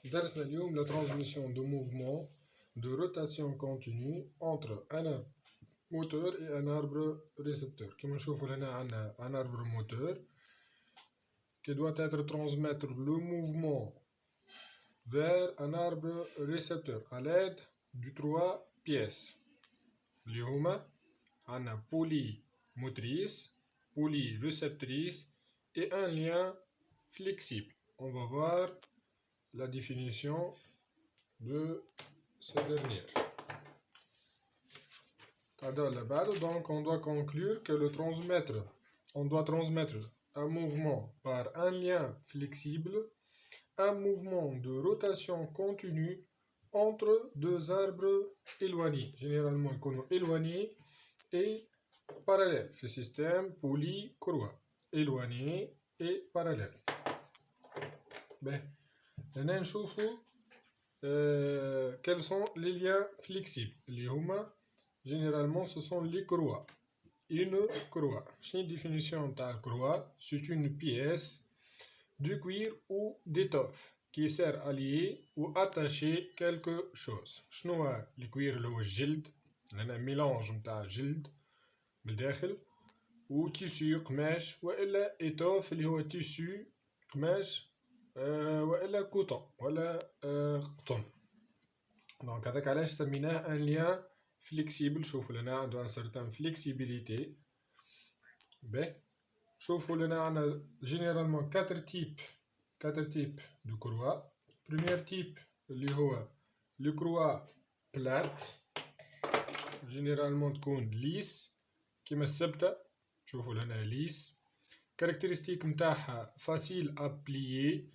درسنا اليوم la transmission de mouvement de rotation continue entre un arbre moteur et un arbre récepteur. كما نشوفوا هنا عندنا un arbre moteur qui doit être transmettre le mouvement vers un arbre récepteur à l'aide de 3 pièces اللي هما عندنا poulie motrice, poulie réceptrice et un lien flexible. On va voir la définition de cette dernière. Donc on doit conclure que on doit transmettre un mouvement par un lien flexible, un mouvement de rotation continue entre deux arbres éloignés, généralement éloignés et parallèles. Ce système poulie-courroie, éloigné et parallèle. هنا نشوفوا quels sont les liens flexibles اللي هما généralement ce sont les courroies. Une courroie, c'est une définition de la courroie, c'est une pièce de cuir ou d'étoffe qui sert à lier ou attacher quelque chose. شنو هو الكوير اللي هو الجلد، لأن ميلانج متاع جلد من الداخل و تيسو قماش، وإلا إتوف اللي هو تيسو قماش وإلا كوطون ولا قطن. دونك هذاك علاش سميناه ان ليان فليكسيبل. شوفوا لنا عنده ان سيرتان فليكسيبيليتي. شوفوا لنا عندنا جينيرالمون 4 تيب دو كروا. بريمير تيب اللي هو لو كروا بلات، جينيرالمون تكون ليس كيما السبتة. شوفوا لنا ليس. كاركتيرستيك نتاعها فاسيل ا بليي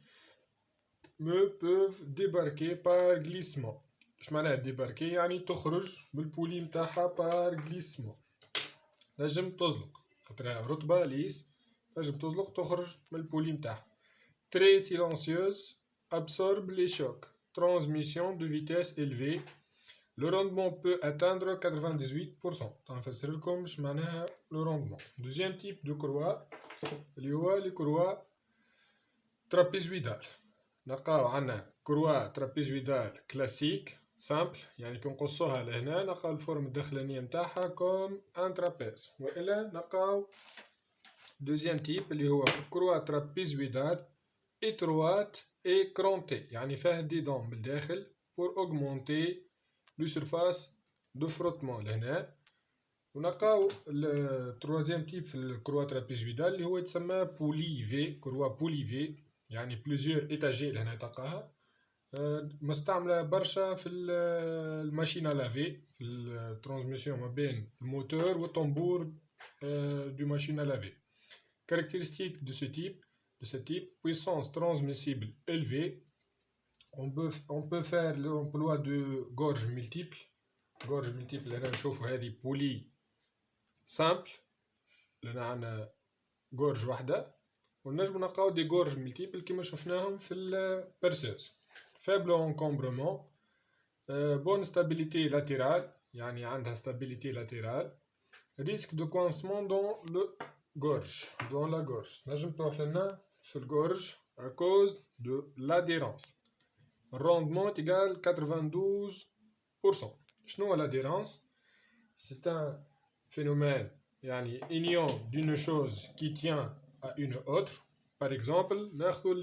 me peuvent débarquer par glissement. اش معناها ديباركي؟ يعني تخرج بالبولي نتاعها بار glissement. نجم تزلق خاطرها رطبة ليس، نجم تزلق تخرج من البولي نتاعها. très silencieuse, absorbe les chocs, transmission de vitesse élevée, le rendement peut atteindre 98%. نفسر لكم اش معناها le rendement. deuxième type de courroie اللي هو les courroies trapézoïdales. نلقاو عندنا كروا ترابيزويدال كلاسيك سامبل، يعني كي نقصوها لهنا نلقاو الفورم الداخلانية نتاعها كوم ان ترابيز، والا نلقاو دوزيام تيب اللي هو كروا ترابيزويدال اتروات اي كرونتي، يعني فيها دي دون بالداخل بور اوغمونتي لو سيرفاس دو فروتمون لهنا. ونلقاو التروازيام تيب في الكروا ترابيزويدال اللي هو يتسمى بوليفي، كروا بوليفي، يعني بلوزيور ايتاجي لهنا تلقاها مستعملة برشا في الماشينة لافي، في الترانسميسيون ما بين الموتور والطنبور دو ماشين لافي. كاركتيرستيك دو ce type puissance transmissible élevée. On peut faire l'emploi de gorges multiples. gorges multiples هنا نشوفوا هذه بولي سامبل لنا عندنا gorge واحدة، ونجم نلقاو دي غورج ملتيبل كيما شفناهم في البرسوز. فابل انكومبرمون، بون ستابيليتي لاتيرال، يعني عندها ستابيليتي لاتيرال. ريسك دو كوانسمون دون لو غورج، دون لا غورج، نجم تروح لنا في الغورج à cause de l'adhérence. الروندمون تيغال 92%. شنو هو l'adhérence؟ c'est un phénomène يعني union d'une chose qui tient à une autre. Par exemple, ناخذ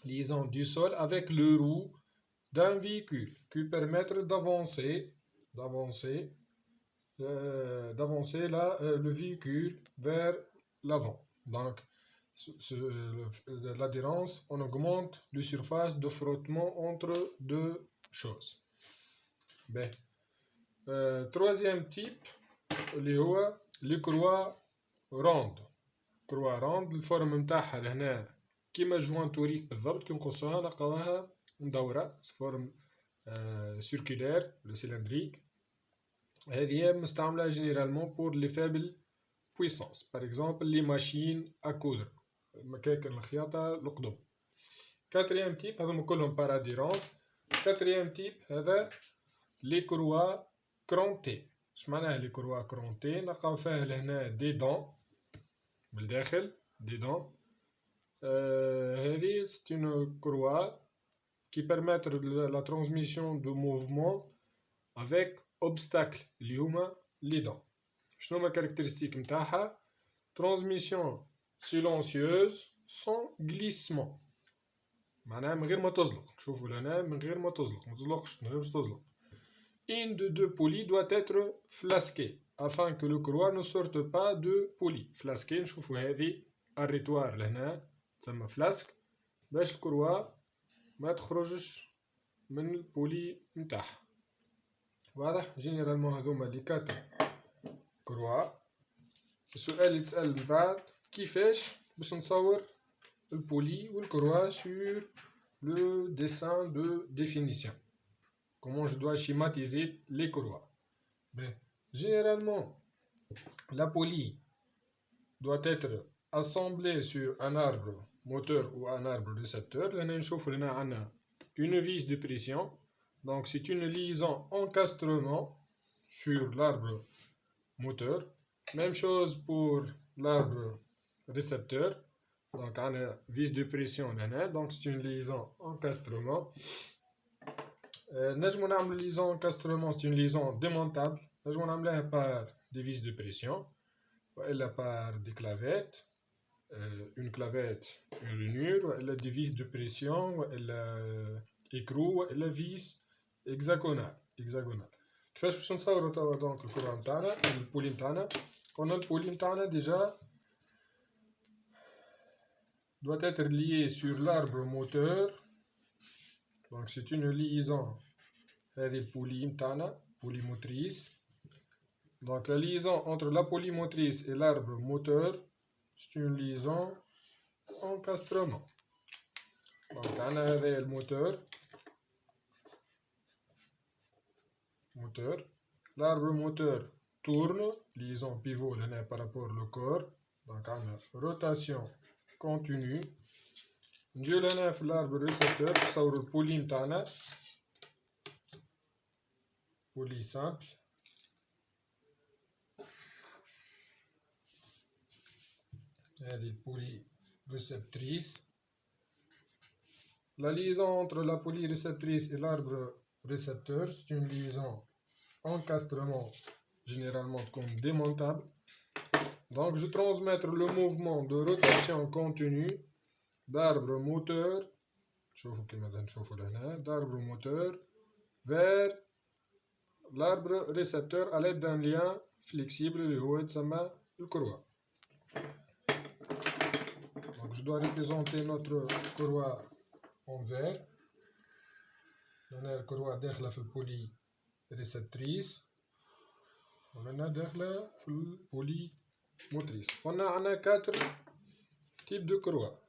liaison du sol avec le roue d'un véhicule qui permettre d'avancer le véhicule vers l'avant. Donc, l'adhérence, on augmente la surface de frottement entre deux choses. Troisième type, اللي هو les courroies rondes. كروا روند الفورم نتاعها لهنا كيما الجوانتوريك بالضبط، كي نقصوها نلقاوها مدورة فورم سيركولير ولا سيلندريك. هذه مستعملة جينيرالمون بور لي فابل بويسونس، باغ اكزومبل لي ماشين ا كودر، مكاكن الخياطة القدم. كاتريام تيب هذوما كلهم باراديرونس. كاتريام تيب هذا لي كروا كرونتي. اش معناها لي كروا كرونتي؟ نلقاو فيها لهنا دي دون بالداخل، دي دون. هذه ستون كروا qui permettent la transmission de mouvements avec obstacle اللي هما les dents. شنو هما caractéristiques نتاعها؟ transmission silencieuse sans glissement. معناها من غير ما تزلق. شوفوا لهنا من غير ما تزلق، ما تزلقش، تنجمش تزلق. Une de deux poulies doit être flasquée afin que le courroie ne sorte pas de poulie. Flasquée نشوفوا هذه الريتوار لهنا تسمى فلاسك باش الكروة ما تخرجش من البولي نتاعها. واضح؟ جينيرالمون هذوما لي 4 كروا. السؤال اللي تسأل من بعد كيفاش باش نصور البولي والكروا sur le dessin de définition. Comment je dois schématiser les courroies. Mais, généralement, la poulie doit être assemblée sur un arbre moteur ou un arbre récepteur. Là, on a une vis de pression. Donc, c'est une liaison encastrement sur l'arbre moteur. Même chose pour l'arbre récepteur. Donc, on a vis de pression. Donc, c'est une liaison encastrement. نجمو نعملو liaison encastrement, c'est une liaison démontable. نجمو نعملوها par des vis de pression وإلا par des clavettes, une clavette, une rainure, وإلا des vis de pression وإلا écrou وإلا vis hexagonal. كيفاش باش نصورو توا دونك الكرة نتاعنا البولي نتاعنا؟ قلنا البولي نتاعنا déjà doit être lié sur l'arbre moteur. Donc c'est une liaison, هذه poulie نتاعنا, poulie motrice. Donc la liaison entre la poulie motrice et l'arbre moteur, c'est une liaison encastrement. Donc عندنا هذا الموتور, l'arbre moteur tourne, liaison pivot هنا par rapport au corps. Donc عندنا rotation continue. نجيو لهنا في الاربر ريسبتور نصورو البولي نتاعنا, بولي سامبل. هذه البولي réceptrice. La liaison entre la poulie réceptrice et l'arbre récepteur, c'est une liaison encastrement, généralement comme démontable. Donc je transmets le mouvement de rotation continue d'arbre moteur, d'arbre moteur vers l'arbre récepteur à l'aide d'un lien flexible اللي هو يتسمى الكروة. Donc je dois représenter notre courroie en vert. هنا الكروة داخلة في البولي ريسبتريس وهنا داخلة في البولي موتريس. قلنا عندنا 4 types de courroies.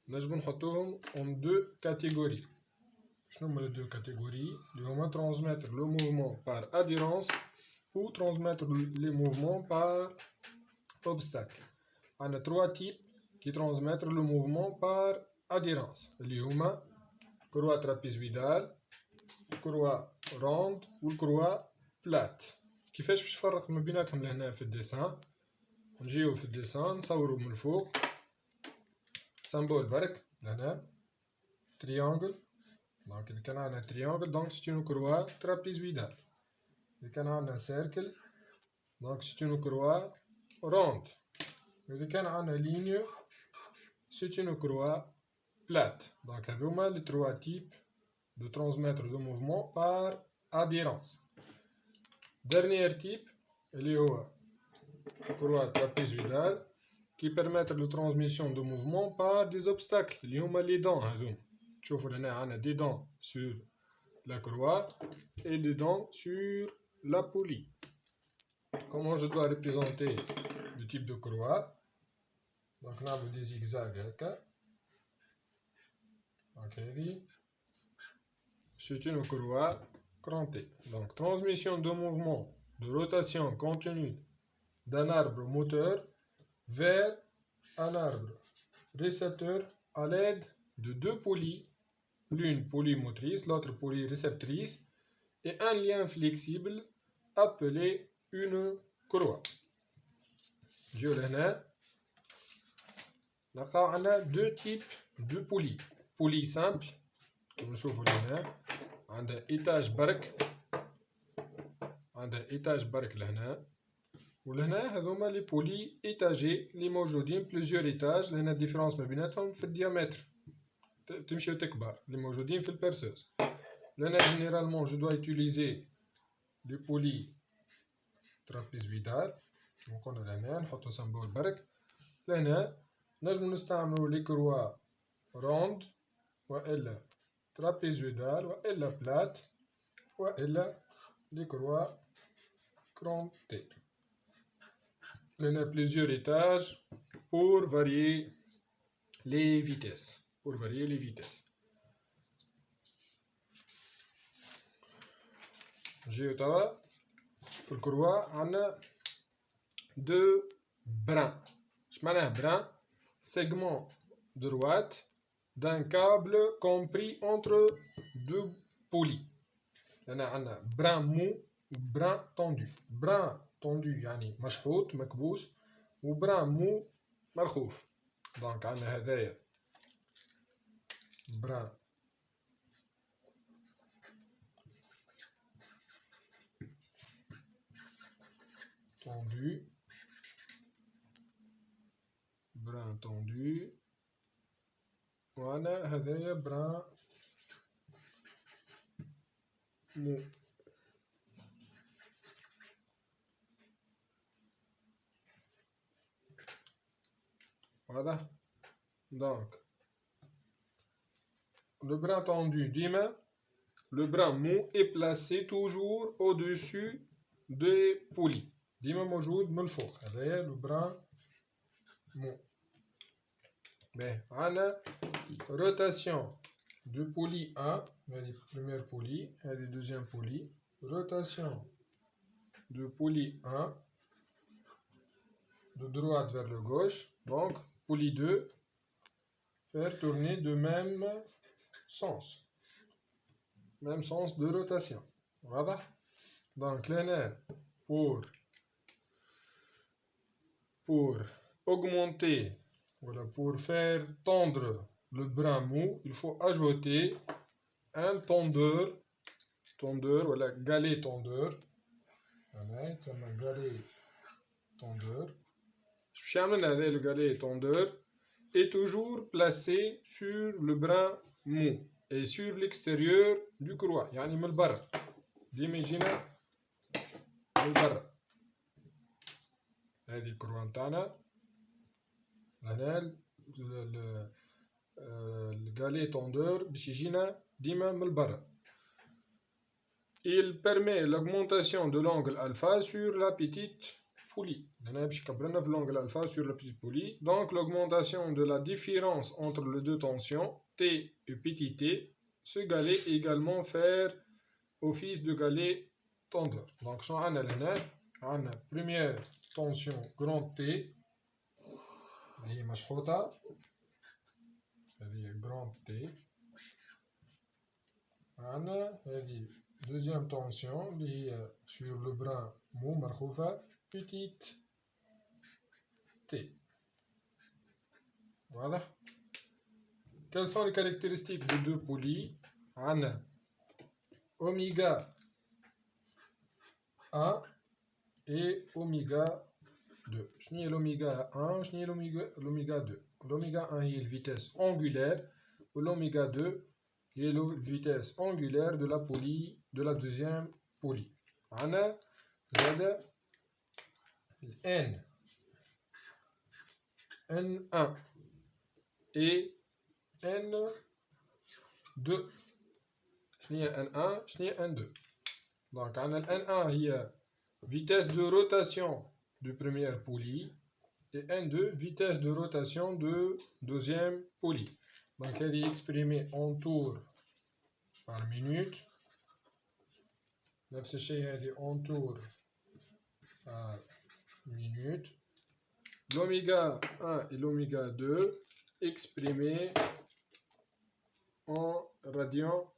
نجم نحطوهم en 2 catégories. شنو هما les 2 catégories اللي هما transmettre le mouvement par adhérence ou transmettre les mouvements par obstacle. عندنا 3 types qui transmettre le mouvement par adhérence اللي هما courroie trapézoïdale, courroie ronde والcourroie plate. كيفاش باش نفرق ما بيناتهم لهنا في الديسان؟ نجيو في الديسان نصورو من الفوق سامبول برك لهنا triangle. Donc إذا كان عندنا triangle donc c'est une courroie trapézoïdale. إذا كان عندنا cercle donc c'est une courroie ronde. إذا كان عندنا ligne c'est une courroie plate. Donc هذوما les 3 types de transmettre de mouvement par adhérence. Dernier type اللي هو courroie trapézoïdale qui permettent la transmission de mouvement par des obstacles اللي هما les dents هذوما. تشوفوا هنا عندنا des dents sur la courroie et des dents sur la poulie. Comment je dois représenter le type de courroie? Donc نعمل des zigzags هكا. Donc هذه c'est une courroie crantée. Donc transmission de mouvement de rotation continue d'un arbre moteur vers un arbre récepteur à l'aide de 2 poulies, l'une poulie motrice, l'autre poulie réceptrice, et un lien flexible appelé une courroie. Je l'ai. On a 2 types de poulies. Poulie simple, كما نشوفوا هنا عندها إيتاج برك، عندها إيتاج برك لهنا، ولهنا هذوما لي بولي إيتاجي اللي موجودين بليزيور إيتاج، لأن الديفرونس ما بيناتهم في الديامتر تمشي وتكبر اللي موجودين في البيرسوز. لأن جينيرالمون جو دوا يوتيليزي لي بولي ترابيزويدال كيما قلنا لهنا، نحطو سامبول برك. لهنا نجمو نستعملو لي كروا روند وإلا ترابيزويدال وإلا بلات وإلا لي كروا كرونتي. لهنا بليزيور إيتاج pour varier les vitesses. Pour varier les vitesses. نجيو توا في الكروا عندنا دو بران. اش معناه بران؟ segment de droite d'un câble compris entre deux poulies. هنا عندنا بران مو وبران طوندو. بران طوندو يعني مشحوط مكبوس، وبران مو مرخوف. دونك عندنا هذايا بران tendu, brin tendu. وأنا هذايا بران مو. واضح؟ دونك le brin tendu ديما le brin mou est placé toujours au-dessus des poulies. ديما موجود من الفوق. هذايا لو بران مو. باهي عندنا روتاسيون دو بولي 1، هذه بروميير بولي، هذه دوزيام بولي. روتاسيون دو بولي 1 de droite vers le gauche. Donc poulie 2, faire tourner de même sens. Même sens de rotation. Voilà. Donc là, pour augmenter, voilà, pour faire tendre le brin mou, il faut ajouter un tondeur, voilà, galet tondeur. Voilà, c'est un galet tondeur. Le galet tondeur est toujours placé sur le brin mou et sur l'extérieur du courroie. يعني من البر. ديما يجينا من البر. هذه الكروة نتاعنا. هنا الجالي توندور باش يجينا ديما من البر. Il permet l'augmentation de l'angle alpha sur la petite poulie. هنا باش يكبرنا في l'angle alpha sur la petite poulie. Donc l'augmentation de la différence entre les deux tensions T et petit t, ce galet est également faire office de galet tondeur. Donc شنو عندنا لهنا؟ عندنا première tension grand T اللي هي مشحوطة، هذه grand T. عندنا هذه deuxième tension اللي هي sur le brin mou مرخوفة petite T. Voilà. Quelles sont les caractéristiques des deux poulies? عندنا oméga 1 et oméga 2. شنو هي l'oméga 1 وشنو هي l'oméga 2؟ l'oméga 1 هي الفيتاس angulaire و l'oméga 2 هي la vitesse angulaire de la poulie de la deuxième poulie. عندنا زاد N N1 et N2. شنو هي N1 شنو هي N2؟ دونك عندنا N1 هي vitesse de rotation de première poulie et N2 vitesse de rotation de deuxième poulie. Donc elle est exprimée en tours par minute. نفس الشيء هذه en tours par minute. L'oméga 1 et l'oméga 2 exprimés en radians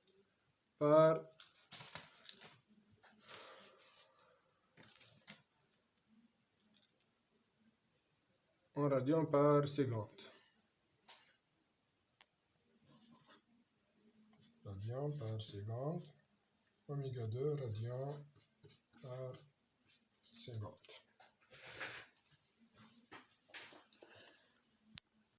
par seconde. radians par seconde, oméga 2 radians par seconde.